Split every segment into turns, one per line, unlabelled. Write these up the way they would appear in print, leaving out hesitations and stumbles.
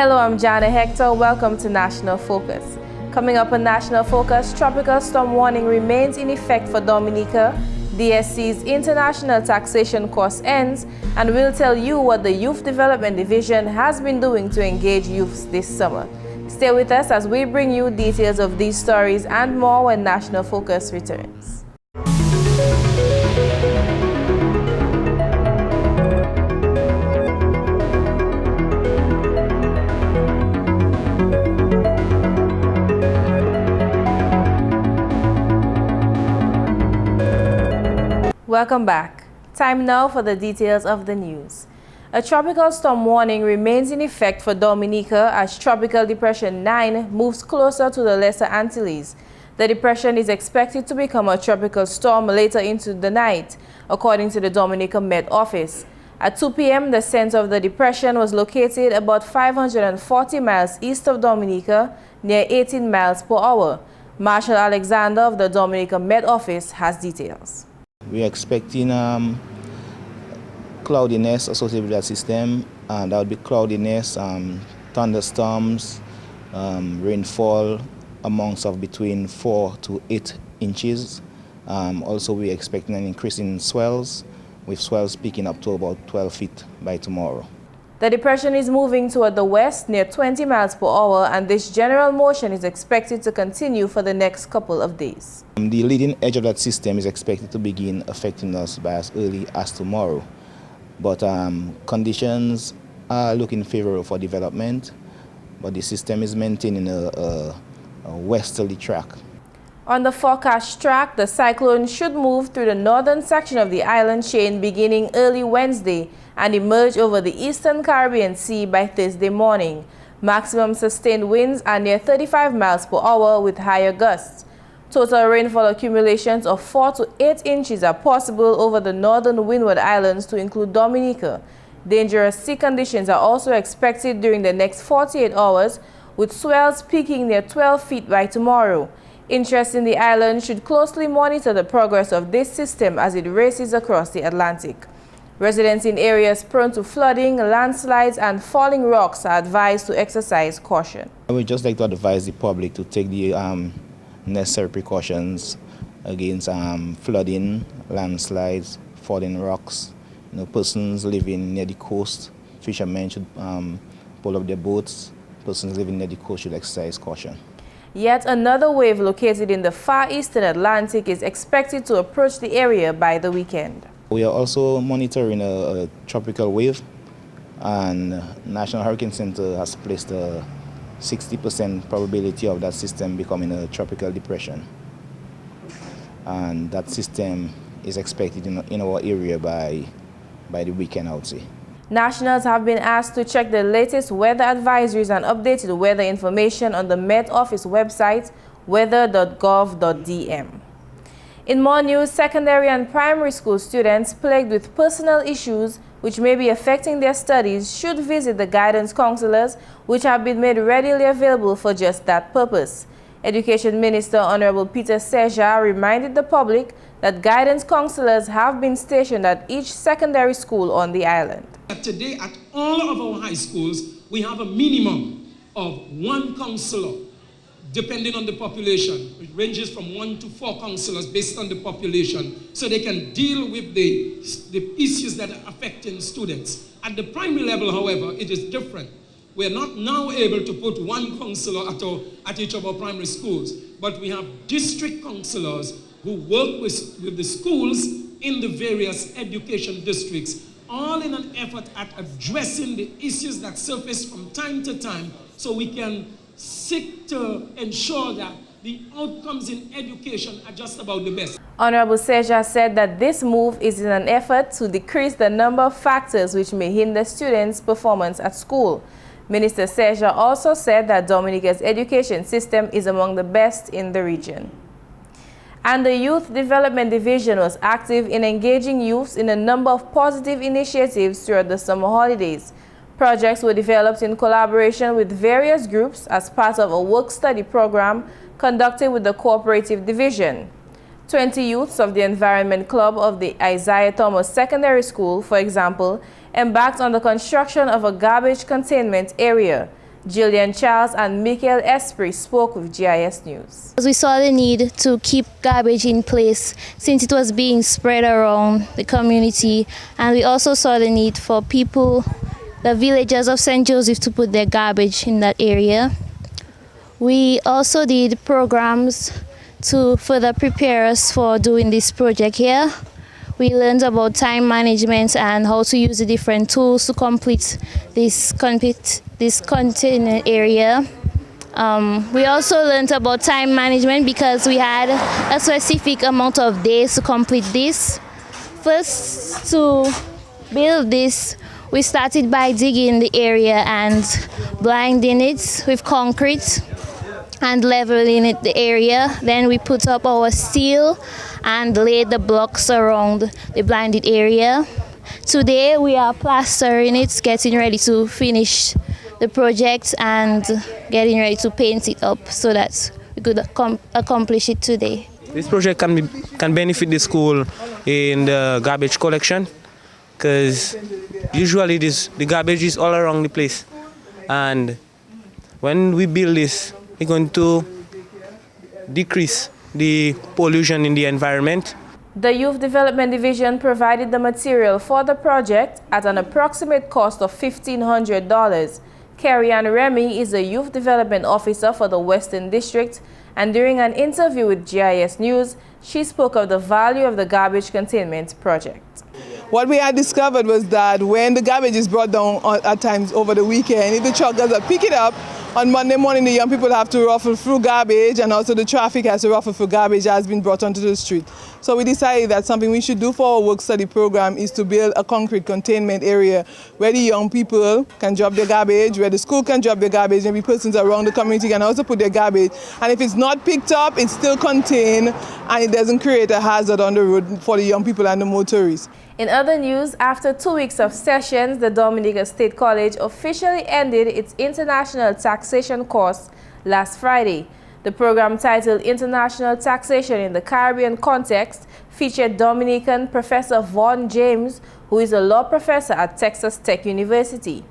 Hello, I'm Jarna Hector. Welcome to National Focus. Coming up on National Focus, tropical storm warning remains in effect for Dominica. DSC's international taxation course ends, and we'll tell you what the Youth Development Division has been doing to engage youths this summer. Stay with us as we bring you details of these stories and more when National Focus returns. Welcome back. Time now for the details of the news. A tropical storm warning remains in effect for Dominica as Tropical Depression 9 moves closer to the Lesser Antilles. The depression is expected to become a tropical storm later into the night, according to the Dominica Met Office. At 2 p.m., the center of the depression was located about 540 miles east of Dominica, near 18 miles per hour. Marshal Alexander of the Dominica Met Office has details.
We're expecting cloudiness associated with that system, and that would be cloudiness, thunderstorms, rainfall amounts of between 4 to 8 inches. Also, we're expecting an increase in swells, with swells peaking up to about 12 feet by tomorrow.
The depression is moving toward the west near 20 miles per hour, and this general motion is expected to continue for the next couple of days.
The leading edge of that system is expected to begin affecting us by as early as tomorrow. But conditions are looking favorable for development, but the system is maintaining a westerly track.
On the forecast track, the cyclone should move through the northern section of the island chain beginning early Wednesday and emerge over the eastern Caribbean Sea by Thursday morning. Maximum sustained winds are near 35 miles per hour with higher gusts. Total rainfall accumulations of 4 to 8 inches are possible over the northern Windward Islands to include Dominica. Dangerous sea conditions are also expected during the next 48 hours, with swells peaking near 12 feet by tomorrow. Interest in the island should closely monitor the progress of this system as it races across the Atlantic. Residents in areas prone to flooding, landslides, and falling rocks are advised to exercise caution.
I would just like to advise the public to take the necessary precautions against flooding, landslides, falling rocks. Persons living near the coast, fishermen should pull up their boats. Persons living near the coast should exercise caution.
Yet another wave located in the far eastern Atlantic is expected to approach the area by the weekend.
We are also monitoring a tropical wave, and National Hurricane Center has placed a 60% probability of that system becoming a tropical depression. And that system is expected in our area by the weekend, I would say.
Nationals have been asked to check the latest weather advisories and updated weather information on the Met Office website, weather.gov.dm. In more news, secondary and primary school students plagued with personal issues which may be affecting their studies should visit the guidance counselors, which have been made readily available for just that purpose. Education Minister Honorable Peter Seja reminded the public that guidance counselors have been stationed at each secondary school on the island.
Today, at all of our high schools, we have a minimum of 1 counselor, depending on the population. It ranges from 1 to 4 counselors based on the population, so they can deal with the issues that are affecting students. At the primary level, however, it is different. We are not now able to put 1 counselor at each of our primary schools, but we have district counselors who work with the schools in the various education districts, all in an effort at addressing the issues that surface from time to time, so we can seek to ensure that the outcomes in education are just about the best.
Honorable Seja said that this move is in an effort to decrease the number of factors which may hinder students' performance at school. Minister Seja also said that Dominica's education system is among the best in the region. And the Youth Development Division was active in engaging youths in a number of positive initiatives throughout the summer holidays. Projects were developed in collaboration with various groups as part of a work-study program conducted with the Cooperative Division. 20 youths of the Environment Club of the Isaiah Thomas Secondary School, for example, embarked on the construction of a garbage containment area. Jillian Charles and Michael Esprit spoke with GIS News.
We saw the need to keep garbage in place since it was being spread around the community, and we also saw the need for people, the villagers of St. Joseph, to put their garbage in that area. We also did programs to further prepare us for doing this project here. We learned about time management and how to use the different tools to complete this container area. We also learned about time management because we had a specific amount of days to complete this. First, to build this, we started by digging the area and blinding it with concrete and leveling it the area. Then we put up our steel and laid the blocks around the blinded area. Today we are plastering it, getting ready to finish the project and getting ready to paint it up so that we could accomplish it today.
This project can benefit the school in the garbage collection, because usually the garbage is all around the place, and when we build this, we're going to decrease the pollution in the environment.
The Youth Development Division provided the material for the project at an approximate cost of $1,500. Carrie Ann Remy is the Youth Development Officer for the Western District, and during an interview with GIS News, she spoke of the value of the garbage containment project.
What we had discovered was that when the garbage is brought down at times over the weekend, if the truckers pick it up, on Monday morning the young people have to ruffle through garbage, and also the traffic has to ruffle through garbage that has been brought onto the street. So we decided that something we should do for our work study program is to build a concrete containment area where the young people can drop their garbage, where the school can drop their garbage, maybe persons around the community can also put their garbage. And if it's not picked up, it's still contained and it doesn't create a hazard on the road for the young people and the motorists.
In other news, after 2 weeks of sessions, the Dominica State College officially ended its international taxation course last Friday. The program, titled International Taxation in the Caribbean Context, featured Dominican Professor Vaughn James, who is a law professor at Texas Tech University.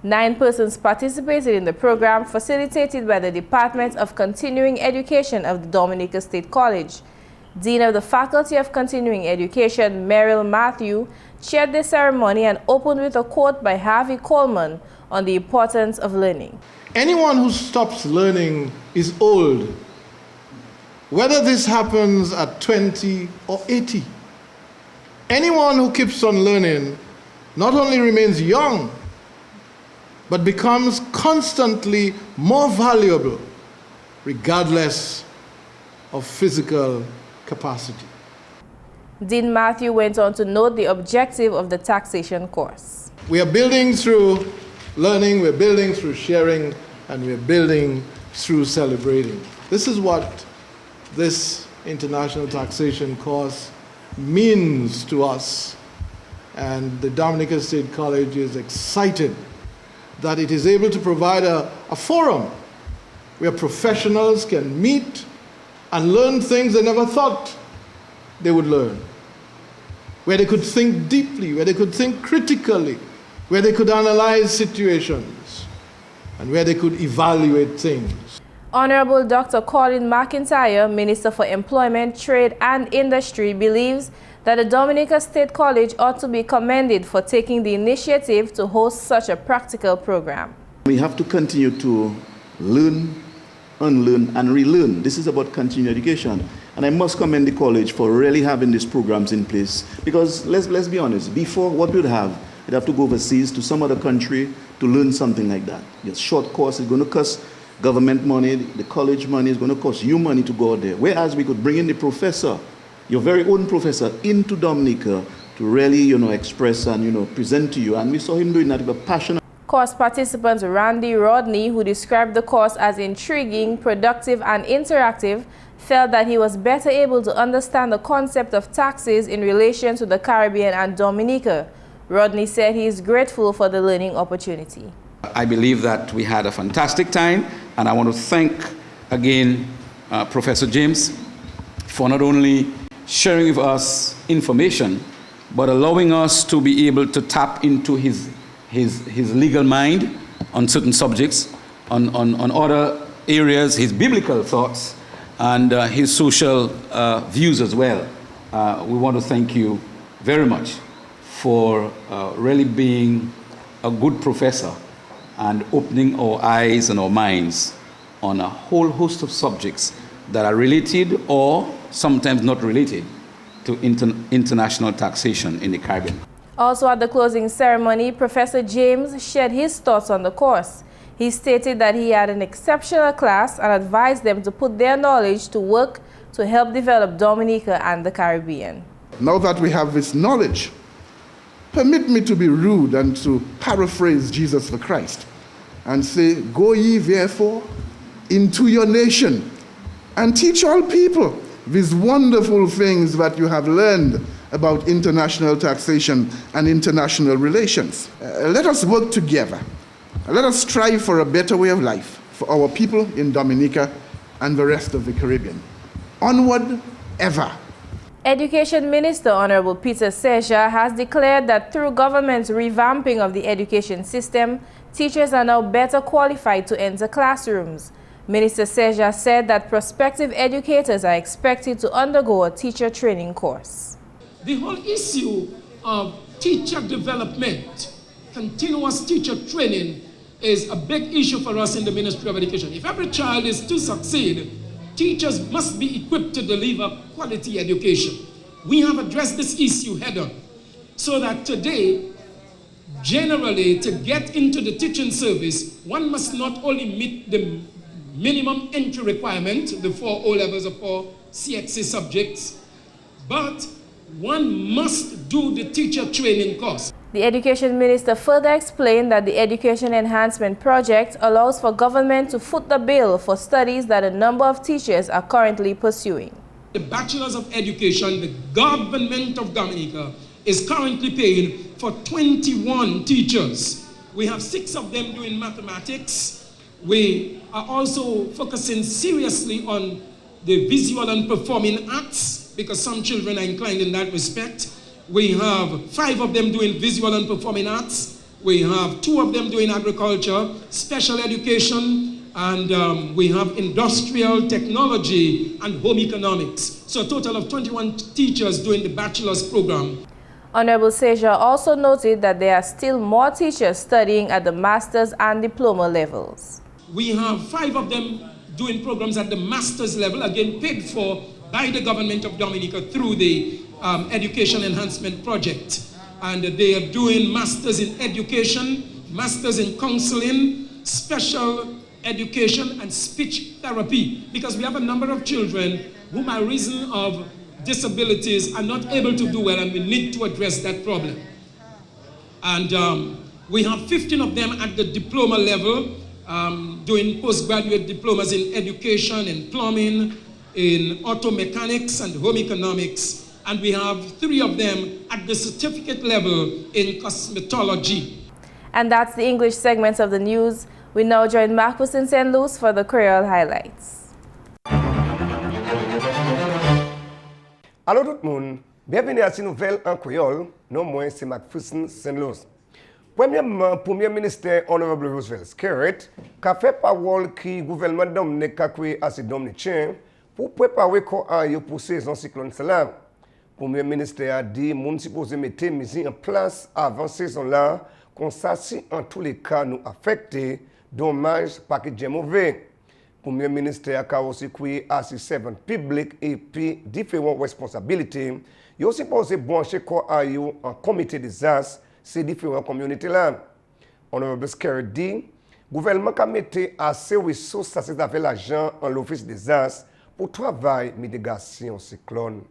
9 persons participated in the program, facilitated by the Department of Continuing Education of the Dominica State College. Dean of the Faculty of Continuing Education, Merrill Matthew, chaired the ceremony and opened with a quote by Harvey Coleman on the importance of learning.
Anyone who stops learning is old, whether this happens at 20 or 80. Anyone who keeps on learning not only remains young, but becomes constantly more valuable, regardless of physical capacity.
Dean Matthew went on to note the objective of the taxation course.
We are building through learning, we're building through sharing, and we're building through celebrating. This is what this international taxation course means to us. And the Dominica State College is excited that it is able to provide a forum where professionals can meet and learn things they never thought they would learn, where they could think deeply, where they could think critically, where they could analyze situations, and where they could evaluate things.
Honorable Dr. Colin McIntyre, Minister for Employment, Trade and Industry, believes that the Dominica State College ought to be commended for taking the initiative to host such a practical program.
We have to continue to learn, unlearn and relearn. This is about continuing education. And I must commend the college for really having these programs in place. Because let's be honest, before what we'd have, you'd have to go overseas to some other country to learn something like that. Your short course is going to cost government money, the college money is going to cost you money to go out there. Whereas we could bring in the professor, your very own professor, into Dominica to really, express and, present to you. And we saw him doing that with a passion.
Course participants Randy Rodney, who described the course as intriguing, productive and interactive, felt that he was better able to understand the concept of taxes in relation to the Caribbean and Dominica. Rodney said he is grateful for the learning opportunity.
I believe that we had a fantastic time, and I want to thank again Professor James for not only sharing with us information, but allowing us to be able to tap into his legal mind on certain subjects, on other areas, his biblical thoughts, and his social views as well. We want to thank you very much for really being a good professor and opening our eyes and our minds on a whole host of subjects that are related or sometimes not related to international taxation in the Caribbean.
Also at the closing ceremony, Professor James shared his thoughts on the course. He stated that he had an exceptional class and advised them to put their knowledge to work to help develop Dominica and the Caribbean.
Now that we have this knowledge, permit me to be rude and to paraphrase Jesus the Christ and say, "Go ye therefore into your nation and teach all people these wonderful things that you have learned about international taxation and international relations." Let us work together. Let us strive for a better way of life for our people in Dominica and the rest of the Caribbean. Onward, ever.
Education Minister Honorable Peter Seja has declared that through government's revamping of the education system, teachers are now better qualified to enter classrooms. Minister Seja said that prospective educators are expected to undergo a teacher training course.
The whole issue of teacher development, continuous teacher training, is a big issue for us in the Ministry of Education. If every child is to succeed, teachers must be equipped to deliver quality education. We have addressed this issue head-on, so that today, generally, to get into the teaching service, one must not only meet the minimum entry requirement, the 4 O-levels or 4 CXC subjects, but one must do the teacher training course.
The Education Minister further explained that the Education Enhancement Project allows for government to foot the bill for studies that a number of teachers are currently pursuing.
The Bachelors of Education, the government of Dominica is currently paying for 21 teachers. We have 6 of them doing mathematics. We are also focusing seriously on the visual and performing arts, because some children are inclined in that respect. We have 5 of them doing visual and performing arts. We have 2 of them doing agriculture, special education, and we have industrial technology and home economics. So a total of 21 teachers doing the bachelor's program.
Honorable Seja also noted that there are still more teachers studying at the master's and diploma levels.
We have 5 of them doing programs at the master's level, again paid for by the government of Dominica through the Education Enhancement Project. And they are doing masters in education, masters in counseling, special education, and speech therapy, because we have a number of children who by reason of disabilities are not able to do well, and we need to address that problem. And we have 15 of them at the diploma level, doing postgraduate diplomas in education, in plumbing, in auto mechanics and home economics. And we have 3 of them at the certificate level in cosmetology.
And that's the English segment of the news. We now join Marcus in St. Louis for the Creole highlights.
Allô tout le monde, bienvenue à cette nouvelle en créole. Non, moi c'est Marcus in St. Louis. Premièrement, Premier ministre Honorable Roosevelt Skerritt, qui a fait parole qui le gouvernement Dominique a créé à ces Dominicains pour préparer pour la saison cyclone cela. Premier ministre a dit moun supposé mettre mesures en place avant saison là, comme ça si en tous les cas nous affecté, dommage pas que j'ai mauvais. Premier ministre a aussi créé assez servant public et puis différentes responsabilités. Il aussi posé brancher quoi en comité des as ces différentes communautés là. Honorable Skerritt dit gouvernement a mis assez ressources à avec l'argent en l'office des as pour travail mitigation cyclone.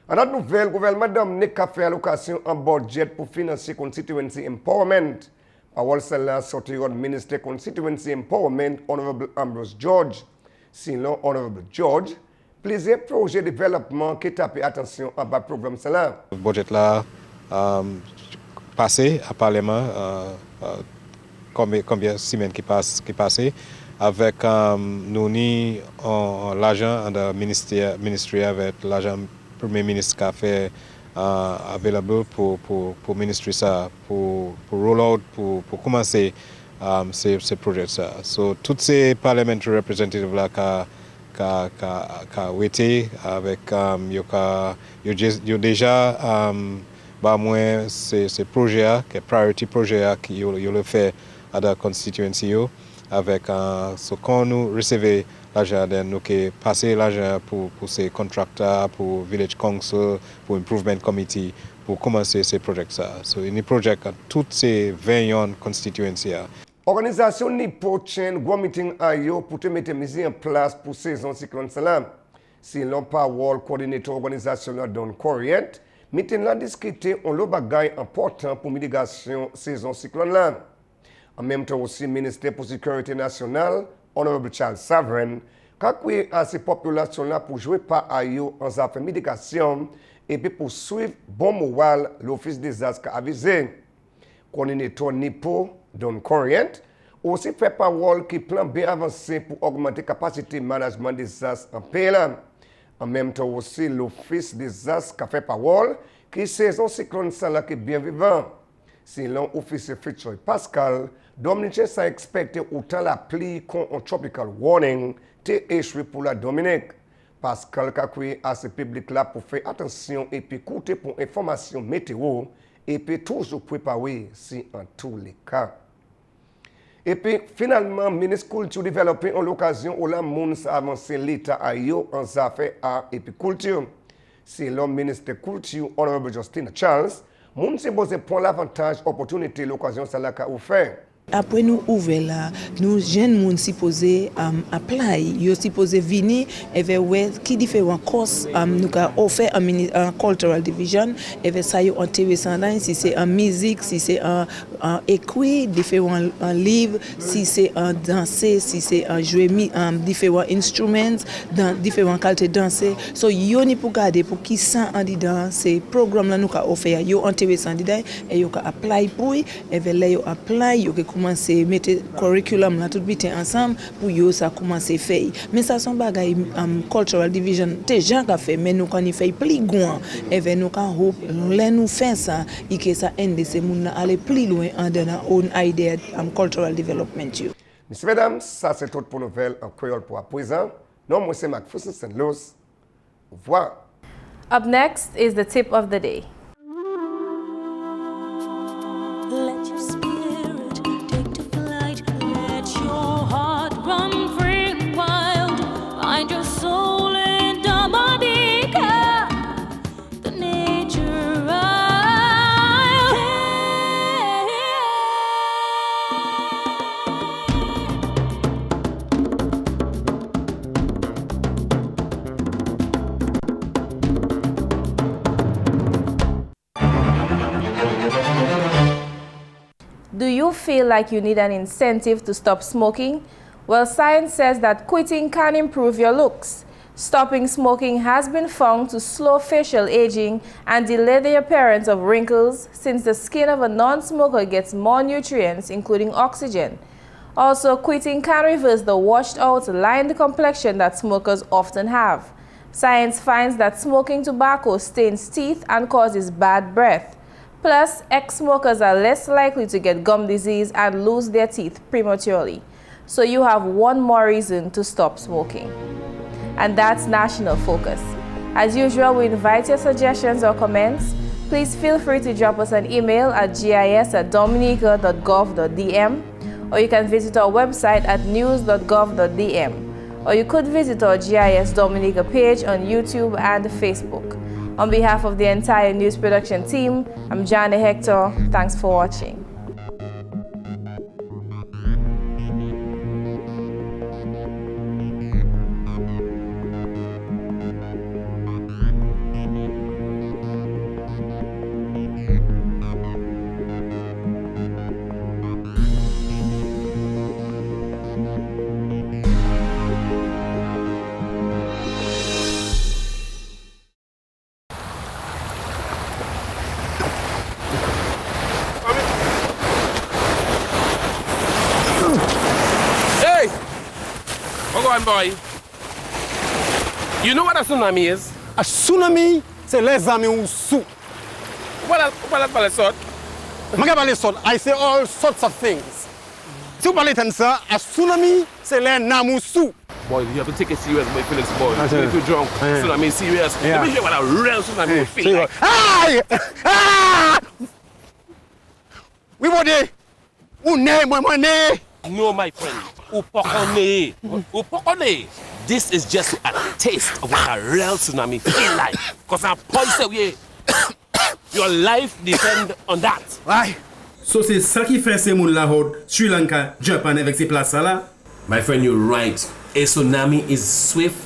En autre nouvelle, le gouvernement Dominique a fait allocation en budget pour financer constituency empowerment. Parole celle-là sortie du ministre Constituency Empowerment, Honorable Ambrose George. Sinon, Honorable George, plusieurs projets de développement qui tapent attention à bas programme cela.
Le budget là passé à Parlement, combien de semaines qui passent avec nous ni l'argent de ministère avec l'argent Premier ministre qui a fait available pour ministre ça pour roll out pour commencer ces projets ça. So toutes ces parlementaires représentatifs là ka wete avec yo déjà bah moi ces projets que priority projets qui yo le fait à la constituency yo avec so quand nous recevons l'argent nous que passer l'argent pour ces contracteurs pour village council pour improvement committee pour commencer ces projets ça. So une projet à toutes ces 20 constituency.
Organisation Nipo tient un meeting à yo pour te mettre mise en place pour saison cyclone salam. Si l'on parole coordinateur organisation Don Corient, meeting là discuter on le bagay important pour mitigation saison cyclone là. En même temps aussi ministère pour sécurité nationale, honorable Charles Savren, kakwe à ces populations là pour jouer pas à yo en affaire mitigation et puis pour suivre bon moral l'office des astres avisé. Coordinateur Nipo Don Corient aussi fait parole qui plan bien avancé pour augmenter capacité management des astres en pays. En même temps aussi l'office des astres qui fait parole qui saison cyclone ça qui est bien vivant. Selon officier Fitchoy Pascal, Dominicain s'est expecté autant la pluie qu'un tropical warning t'est échoué pour la Dominique. Pascal Kakoué à ce public là pour faire attention et puis écouter pour information météo et puis toujours préparer si en tous les cas. Et puis finalement, ministre culture développé en l'occasion où la moun a avancé l'État à yo en affaires à et puis culture. C'est l'homme ministre culture, honorable Justin Charles, moun se pose pour l'avantage, opportunité, l'occasion ça l'a offert.
Après nous ouvrir là, nous jeunes moun supposé apply, yo supposé venir et ver qui différents courses nous ka offert en cultural division et ver ça yo intéressant là si c'est en musique, si c'est en écrit différents livres, si c'est en danser, si c'est en jouer différents instruments dans différents qualités danser. So yo ni pour garder pour qui ça en dedans ces programmes là nous ka offert yo intéressant dedans et yo ka apply pour et ver là yo apply yo commencer mettre curriculum là tout bité ensemble pour yo ça commencer faire mais ça son bagay cultural division déjà qu'a fait mais nous quand il fait plus grand et vers nous quand hope nous faire ça et que ça aide ces moun aller plus loin en dans own idea cultural development you.
Messieurs mesdames, ça c'est tout pour nouvelle en créole pour à présent. Non moi c'est Macpherson St. Louis. Au revoir.
Up next is the tip of the day. Do you feel like you need an incentive to stop smoking? Well, science says that quitting can improve your looks. Stopping smoking has been found to slow facial aging and delay the appearance of wrinkles since the skin of a non-smoker gets more nutrients, including oxygen. Also, quitting can reverse the washed-out, lined complexion that smokers often have. Science finds that smoking tobacco stains teeth and causes bad breath. Plus, ex-smokers are less likely to get gum disease and lose their teeth prematurely. So you have one more reason to stop smoking. And that's National Focus. As usual, we invite your suggestions or comments. Please feel free to drop us an email at gis@dominica.gov.dm, or you can visit our website at news.gov.dm, or you could visit our GIS Dominica page on YouTube and Facebook. On behalf of the entire news production team, I'm Jarna Hector. Thanks for watching.
Boy, you know what a tsunami is?
A tsunami, c'est les amis ou sous.
What else, sort?
I say all sorts of things. Si vous parlez de ça, un tsunami, c'est les namoussou.
Boy, you have to take it serious, boy, Felix, boy. If you're drunk, tsunami is serious. Let me hear what a real tsunami will feel like.
Aïe! Ah! Oui, mon Dieu! Où n'est, moi,
No, my friend. Upokone. This is just a taste of what a real tsunami feel like. Because I'm poisoned. Your life depends on that.
Aïe!
So c'est ça qui fait ces moun la horde Sri Lanka, Japan avec ces places là?
My friend, you're right. A tsunami is swift,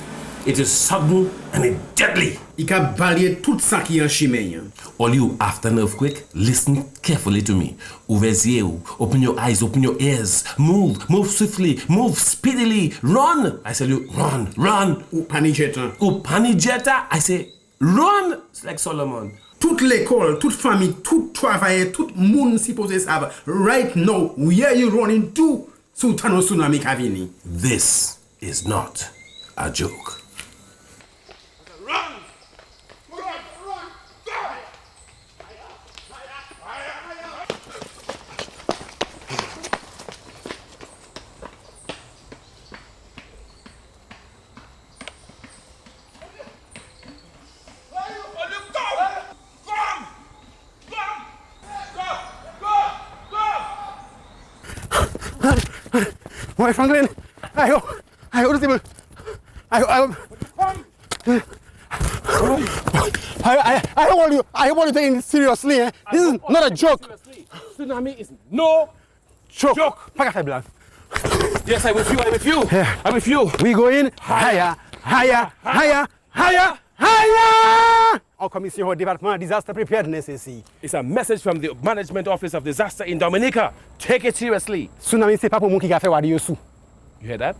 it is sudden, and it's deadly.
Il can balayer tout ça qui est en chemin.
All you after an earthquake, listen carefully to me. Open your eyes, open your ears. Move swiftly, move speedily. Run! I tell you, run.
Ou panijeta.
I say, run! It's like Solomon.
Toute l'école, toute famille, tout travail, tout monde supposé savoir. Right now, where you running to? Sultano tsunami kavini.
This is not a joke.
Why, Franklin? I don't want you to take it seriously. Eh? This is not a joke.
Tsunami is no joke. Yes, I'm with you.
Yeah.
I'm with you.
We go in higher. Our Commission for Development Disaster Preparedness ici.
It's a message from the Management Office of Disaster in Dominica. Take it seriously.
Tsunami, c'est pas pour moi qui a fait wadi yosu.
You hear that?